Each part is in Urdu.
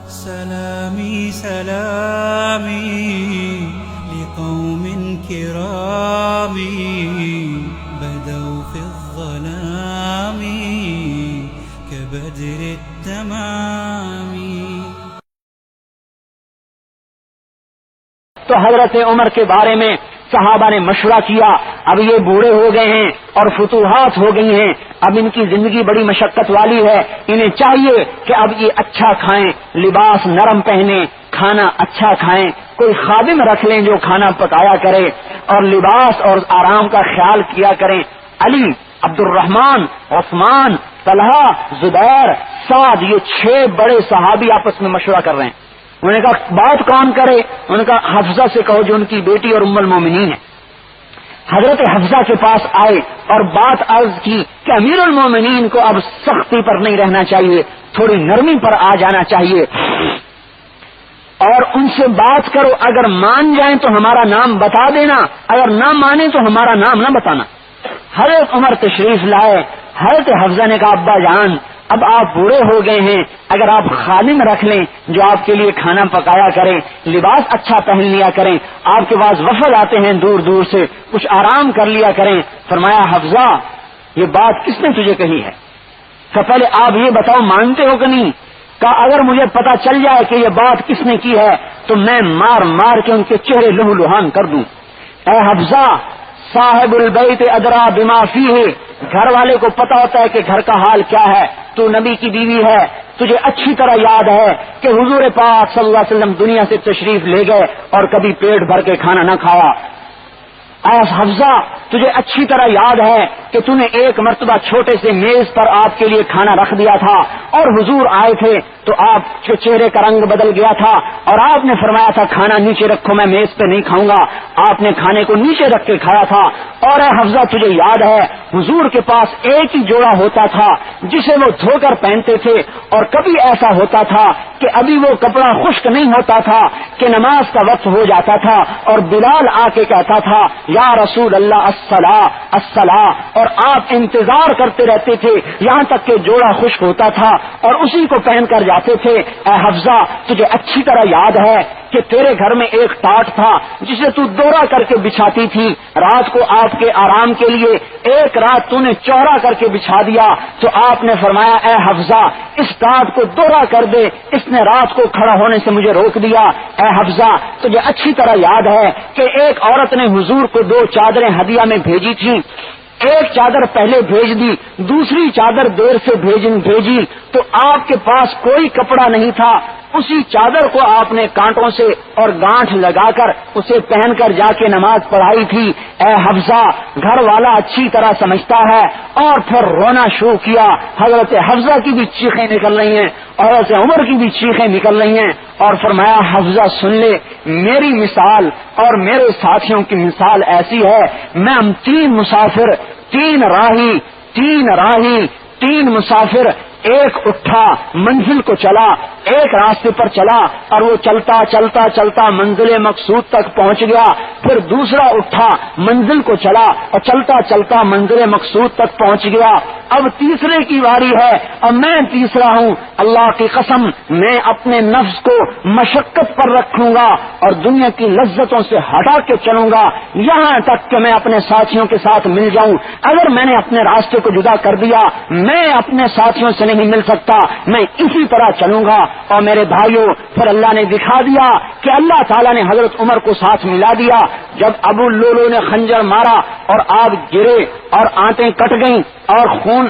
سلامي سلامي لقوم كرام بدوا في الظلام كبدر التمام. تو حضرت عمر کے بارے میں صحابہ نے مشورہ کیا. اب یہ بوڑھے ہو گئے ہیں اور فتوحات ہو گئی ہیں, اب ان کی زندگی بڑی مشقت والی ہے, انہیں چاہیے کہ اب یہ اچھا کھائیں, لباس نرم پہنیں, کھانا اچھا کھائیں, کوئی خادم رکھ لیں جو کھانا پکایا کرے اور لباس اور آرام کا خیال کیا کریں. علی, عبد الرحمن, عثمان, طلحہ, زبیر, سعد, یہ 6 بڑے صحابی آپس میں مشورہ کر رہے ہیں. انہوں نے کہا بات کون کرے؟ انہوں نے کہا حفصہ سے کہو جو ان کی بیٹی اور ام المومنین ہے. حضرت حفصہ کے پاس آئے اور بات عرض کی کہ امیر المومنین کو اب سختی پر نہیں رہنا چاہیے, تھوڑی نرمی پر آ جانا چاہیے اور ان سے بات کرو, اگر مان جائیں تو ہمارا نام بتا دینا, اگر نہ مانیں تو ہمارا نام نہ بتانا. حضرت عمر تشریف لائے. حضرت حفصہ نے کہا ابا جان اب آپ بوڑھے ہو گئے ہیں, اگر آپ خادم رکھ لیں جو آپ کے لیے کھانا پکایا کریں, لباس اچھا پہن لیا کریں, آپ کے پاس وفد آتے ہیں دور دور سے, کچھ آرام کر لیا کریں. فرمایا حفصہ یہ بات کس نے تجھے کہی ہے؟ کہ پہلے آپ یہ بتاؤ مانتے ہو کہ نہیں؟ کہ اگر مجھے پتا چل جائے کہ یہ بات کس نے کی ہے تو میں مار مار کے ان کے چہرے لہو لہان کر دوں. اے حفصہ صاحب البیت ادرا بما فیہ, گھر والے کو پتا ہوتا ہے کہ گھر کا حال کیا ہے. تو نبی کی بیوی ہے, تجھے اچھی طرح یاد ہے کہ حضور پاک صلی اللہ علیہ وسلم دنیا سے تشریف لے گئے اور کبھی پیٹ بھر کے کھانا نہ کھایا. اے حفصہ تجھے اچھی طرح یاد ہے کہ تو نے ایک مرتبہ چھوٹے سے میز پر آپ کے لیے کھانا رکھ دیا تھا اور حضور آئے تھے تو آپ کے چہرے کا رنگ بدل گیا تھا اور آپ نے فرمایا تھا کھانا نیچے رکھو, میں میز پہ نہیں کھاؤں گا. آپ نے کھانے کو نیچے رکھ کے کھایا تھا. اور اے حفصہ تجھے یاد ہے حضور کے پاس ایک ہی جوڑا ہوتا تھا جسے وہ دھو کر پہنتے تھے, اور کبھی ایسا ہوتا تھا کہ ابھی وہ کپڑا خشک نہیں ہوتا تھا کہ نماز کا وقت ہو جاتا تھا اور بلال آ کے کہتا تھا یا رسول اللہ الصلاۃ الصلاۃ, اور آپ انتظار کرتے رہتے تھے یہاں تک کہ جوڑا خشک ہوتا تھا اور اسی کو پہن کر جاتے تھے. اے حفصہ تجھے اچھی طرح یاد ہے کہ تیرے گھر میں ایک ٹاٹ تھا جسے تو دورہ کر کے بچھاتی تھی, رات کو آپ کے آرام کے لیے ایک رات تو نے چوڑا کر کے بچھا دیا تو آپ نے فرمایا اے حفصہ اس ٹاٹ کو دورہ کر دے, اس نے رات کو کھڑا ہونے سے مجھے روک دیا. اے حفصہ تجھے اچھی طرح یاد ہے کہ ایک عورت نے حضور کو 2 چادریں ہدیہ میں بھیجی تھی, ایک چادر پہلے بھیج دی, دوسری چادر دیر سے بھیجی تو آپ کے پاس کوئی کپڑا نہیں تھا. اسی چادر کو آپ نے کانٹوں سے اور گانٹھ لگا کر اسے پہن کر جا کے نماز پڑھائی تھی. اے حفصہ گھر والا اچھی طرح سمجھتا ہے. اور پھر رونا شروع کیا. حضرت حفصہ کی بھی چیخیں نکل رہی ہیں اور حضرت عمر کی بھی چیخیں نکل رہی ہیں, اور فرمایا حفصہ سن لے, میری مثال اور میرے ساتھیوں کی مثال ایسی ہے, میں ہم 3 مسافر, 3 راہی, 3 مسافر, ایک اٹھا منزل کو چلا, ایک راستے پر چلا اور وہ چلتا چلتا چلتا منزل مقصود تک پہنچ گیا. پھر دوسرا اٹھا منزل کو چلا اور چلتا چلتا منزل مقصود تک پہنچ گیا. اب تیسرے کی باری ہے, اب میں تیسرا ہوں. اللہ کی قسم میں اپنے نفس کو مشقت پر رکھوں گا اور دنیا کی لذتوں سے ہٹا کے چلوں گا یہاں تک کہ میں اپنے ساتھیوں کے ساتھ مل جاؤں. اگر میں نے اپنے راستے کو جدا کر دیا میں اپنے ساتھیوں سے نہیں مل سکتا, میں اسی طرح چلوں گا. اور میرے بھائیوں پھر اللہ نے دکھا دیا کہ اللہ تعالیٰ نے حضرت عمر کو ساتھ ملا دیا. جب ابو لولو نے خنجر مارا اور آگ گرے اور آنتیں کٹ گئیں اور خون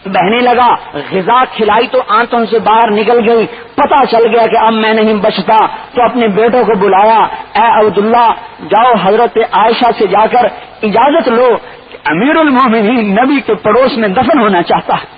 بہنے لگا, غذا کھلائی تو آنتوں سے باہر نکل گئی, پتا چل گیا کہ اب میں نہیں بچتا, تو اپنے بیٹوں کو بلایا, اے عبداللہ جاؤ حضرت عائشہ سے جا کر اجازت لو کہ امیر المومنین نبی کے پڑوس میں دفن ہونا چاہتا ہے.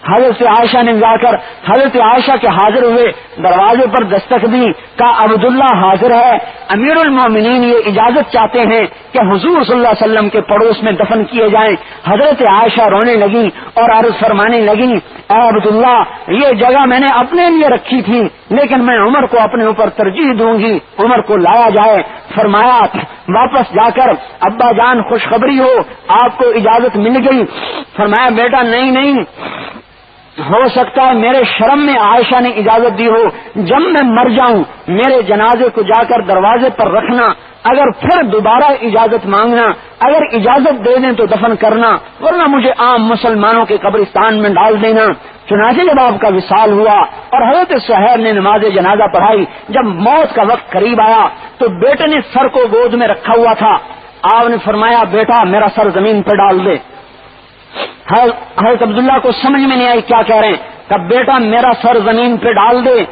حضرت عائشہ نے جا کر حضرت عائشہ کے حاضر ہوئے, دروازے پر دستک دی, کہا عبداللہ حاضر ہے, امیر المومنین یہ اجازت چاہتے ہیں کہ حضور صلی اللہ علیہ وسلم کے پڑوس میں دفن کیے جائیں. حضرت عائشہ رونے لگی اور عرض فرمانے لگی, اے عبداللہ یہ جگہ میں نے اپنے لیے رکھی تھی لیکن میں عمر کو اپنے اوپر ترجیح دوں گی, عمر کو لایا جائے. فرمایا واپس جا کر ابا جان خوشخبری ہو آپ کو اجازت مل گئی. فرمایا بیٹا نہیں, ہو سکتا ہے میرے شرم میں عائشہ نے اجازت دی ہو، جب میں مر جاؤں میرے جنازے کو جا کر دروازے پر رکھنا، اگر پھر دوبارہ اجازت مانگنا، اگر اجازت دے دیں تو دفن کرنا، ورنہ مجھے عام مسلمانوں کے قبرستان میں ڈال دینا۔ چنانچہ جب آپ کا وصال ہوا اور حضرت سہیل نے نماز جنازہ پڑھائی، جب موت کا وقت قریب آیا تو بیٹے نے سر کو گود میں رکھا ہوا تھا، آپ نے فرمایا بیٹا میرا سر زمین پہ ڈال دے۔ حضرت عبداللہ کو سمجھ میں نہیں آئی کیا کہہ رہے ہیں، کہ بیٹا میرا سر زمین پہ ڈال دے۔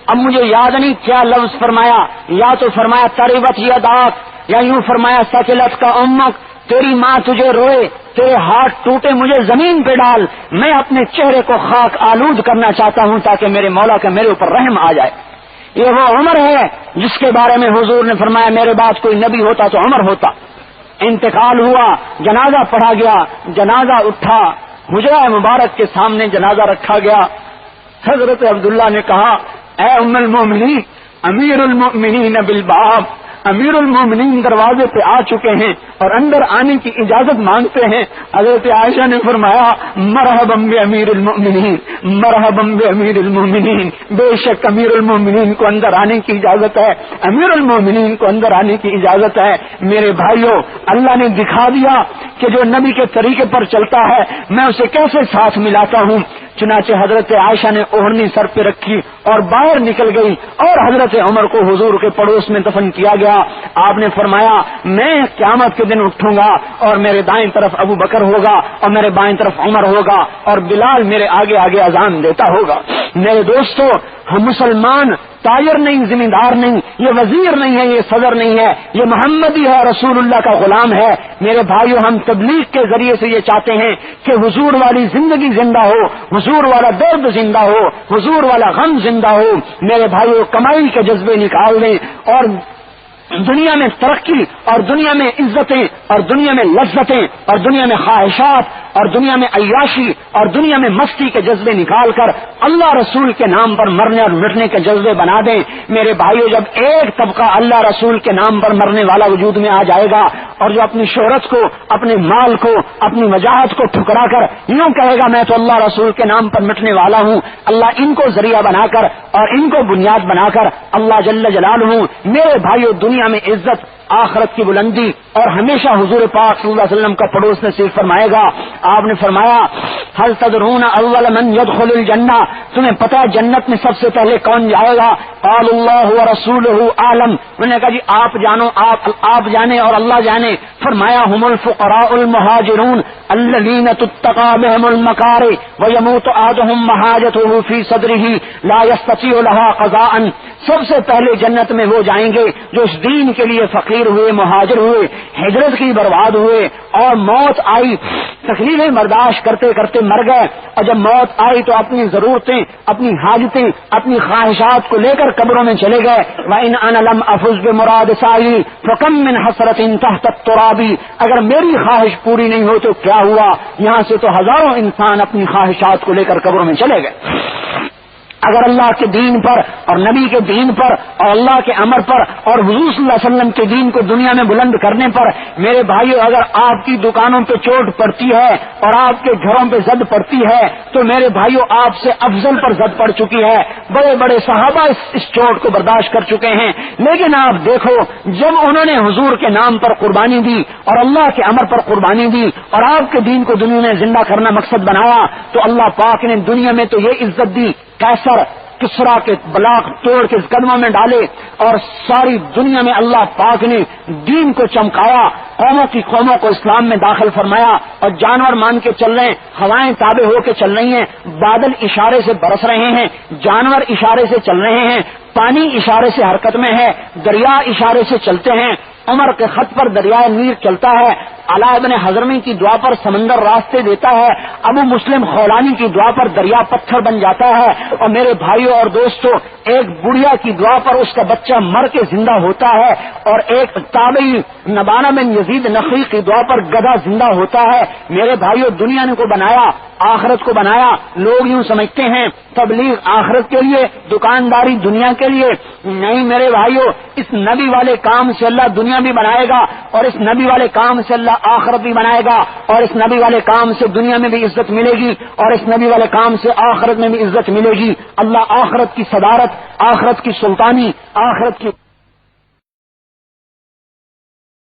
اب مجھے یاد نہیں کیا لفظ فرمایا، یا تو فرمایا تریبت یداک، یا یوں فرمایا سکلت کا امک، تیری ماں تجھے روئے، تیرے ہاتھ ٹوٹے، مجھے زمین پہ ڈال، میں اپنے چہرے کو خاک آلود کرنا چاہتا ہوں تاکہ میرے مولا کا میرے اوپر رحم آ جائے۔ یہ وہ عمر ہے جس کے بارے میں حضور نے فرمایا میرے بعد کوئی نبی ہوتا تو عمر ہوتا۔ انتقال ہوا، جنازہ پڑھا گیا، جنازہ اٹھا، حجرہ مبارک کے سامنے جنازہ رکھا گیا۔ حضرت عبداللہ نے کہا اے ام المومنین، امیر المؤمنین بالباب، امیر المومنین دروازے پہ آ چکے ہیں اور اندر آنے کی اجازت مانگتے ہیں۔ حضرت عائشہ نے فرمایا مرحبا بامیر المؤمنین، مرحبا بامیر المؤمنین، بے شک امیر المؤمنین کو اندر آنے کی اجازت ہے، امیر المؤمنین کو اندر آنے کی اجازت ہے۔ میرے بھائیوں، اللہ نے دکھا دیا کہ جو نبی کے طریقے پر چلتا ہے میں اسے کیسے ساتھ ملاتا ہوں۔ چنانچہ حضرت عائشہ نے اوڑھنی سر پہ رکھی اور باہر نکل گئی اور حضرت عمر کو حضور کے پڑوس میں دفن کیا گیا۔ آپ نے فرمایا میں قیامت کے دن اٹھوں گا اور میرے دائیں طرف ابو بکر ہوگا اور میرے بائیں طرف عمر ہوگا اور بلال میرے آگے آگے اذان دیتا ہوگا۔ میرے دوستو، ہم مسلمان تاجر نہیں، ذمہ دار نہیں، یہ وزیر نہیں ہے، یہ صدر نہیں ہے، یہ محمدی ہے، رسول اللہ کا غلام ہے۔ میرے بھائیو، ہم تبلیغ کے ذریعے سے یہ چاہتے ہیں کہ حضور والی زندگی زندہ ہو، حضور والا درد زندہ ہو، حضور والا غم زندہ ہو۔ میرے بھائیو، کمائی کے جذبے نکال دیں اور دنیا میں ترقی اور دنیا میں عزتیں اور دنیا میں لذتیں اور دنیا میں خواہشات اور دنیا میں عیاشی اور دنیا میں مستی کے جذبے نکال کر اللہ رسول کے نام پر مرنے اور مٹنے کے جذبے بنا دیں۔ میرے بھائیو، جب ایک طبقہ اللہ رسول کے نام پر مرنے والا وجود میں آ جائے گا اور جو اپنی شہرت کو، اپنے مال کو، اپنی وجاہت کو ٹھکرا کر یوں کہے گا میں تو اللہ رسول کے نام پر مٹنے والا ہوں، اللہ ان کو ذریعہ بنا کر اور ان کو بنیاد بنا کر اللہ جل جلالہ میرے بھائیو دنیا میں عزت، آخرت کی بلندی اور ہمیشہ حضور پاک صلی اللہ علیہ وسلم کا پڑوس نصیب فرمائے گا۔ آپ نے فرمایا هل تدرون اول من يدخل الجنہ، تمہیں پتا ہے جنت میں سب سے پہلے کون جائے گا؟ قال اللہ ورسولہ اعلم، انہوں نے کہا جی آپ جانو، آپ جانے اور اللہ جانے۔ فرمایا هم الفقراء المہاجرون الذين تتقى بهم المكاره ويموت احدهم محاجته في صدره لا يستطيع لها قضاء، سب سے پہلے جنت میں وہ جائیں گے جو اس دین کے لیے فقیر ہوئے، مہاجر ہوئے، ہجرت کی برباد ہوئے اور موت آئی، تکلیفیں برداشت کرتے کرتے مر گئے، اور جب موت آئی تو اپنی ضرورتیں، اپنی حاجتیں، اپنی خواہشات کو لے کر قبروں میں چلے گئے۔ وَإِنْ أَنَا لَمْ أَفُزْ بِمُرَادِ سَعْيِي فَكَمْ مِنْ حَسْرَةٍ تَحْتَ التُّرَابِ، اگر میری خواہش پوری نہیں ہو تو کیا ہوا، یہاں سے تو ہزاروں انسان اپنی خواہشات کو لے کر قبروں میں چلے گئے۔ اگر اللہ کے دین پر اور نبی کے دین پر اور اللہ کے امر پر اور حضور صلی اللہ علیہ وسلم کے دین کو دنیا میں بلند کرنے پر، میرے بھائیو اگر آپ کی دکانوں پہ چوٹ پڑتی ہے اور آپ کے گھروں پہ زد پڑتی ہے تو میرے بھائیو آپ سے افضل پر زد پڑ چکی ہے، بڑے بڑے صحابہ اس چوٹ کو برداشت کر چکے ہیں، لیکن آپ دیکھو جب انہوں نے حضور کے نام پر قربانی دی اور اللہ کے امر پر قربانی دی اور آپ کے دین کو دنیا میں زندہ کرنا مقصد بنایا تو اللہ پاک نے دنیا میں تو یہ عزت دی، کیسر کسرا کے بلاک توڑ کے قدموں میں ڈالے اور ساری دنیا میں اللہ پاک نے دین کو چمکایا، قوموں کی قوموں کو اسلام میں داخل فرمایا، اور جانور مان کے چل رہے ہیں، ہوائیں تابع ہو کے چل رہی ہیں، بادل اشارے سے برس رہے ہیں، جانور اشارے سے چل رہے ہیں، پانی اشارے سے حرکت میں ہے، دریا اشارے سے چلتے ہیں، عمر کے خط پر دریائے نیل چلتا ہے، علاء ابن حضرمی کی دعا پر سمندر راستے دیتا ہے، ابو مسلم خولانی کی دعا پر دریا پتھر بن جاتا ہے، اور میرے بھائیوں اور دوستوں ایک بڑھیا کی دعا پر اس کا بچہ مر کے زندہ ہوتا ہے، اور ایک تابعی نبانہ بن یزید نخعی کی دعا پر گدھا زندہ ہوتا ہے۔ میرے بھائیوں دنیا نے کو بنایا آخرت کو بنایا. لوگ یوں سمجھتے ہیں تبلیغ آخرت کے لیے، دکانداری دنیا کے لیے. نہیں میرے بھائیو، اس نبی والے کام سے اللہ دنیا بھی بنائے گا، اور اس نبی والے کام سے اللہ آخرت بھی بنائے گا، اور اس نبی والے کام سے دنیا میں بھی عزت ملے گی، اور اس نبی والے کام سے آخرت میں بھی عزت ملے گی. اللہ آخرت کی صدارت، آخرت کی سلطانی، آخرت کی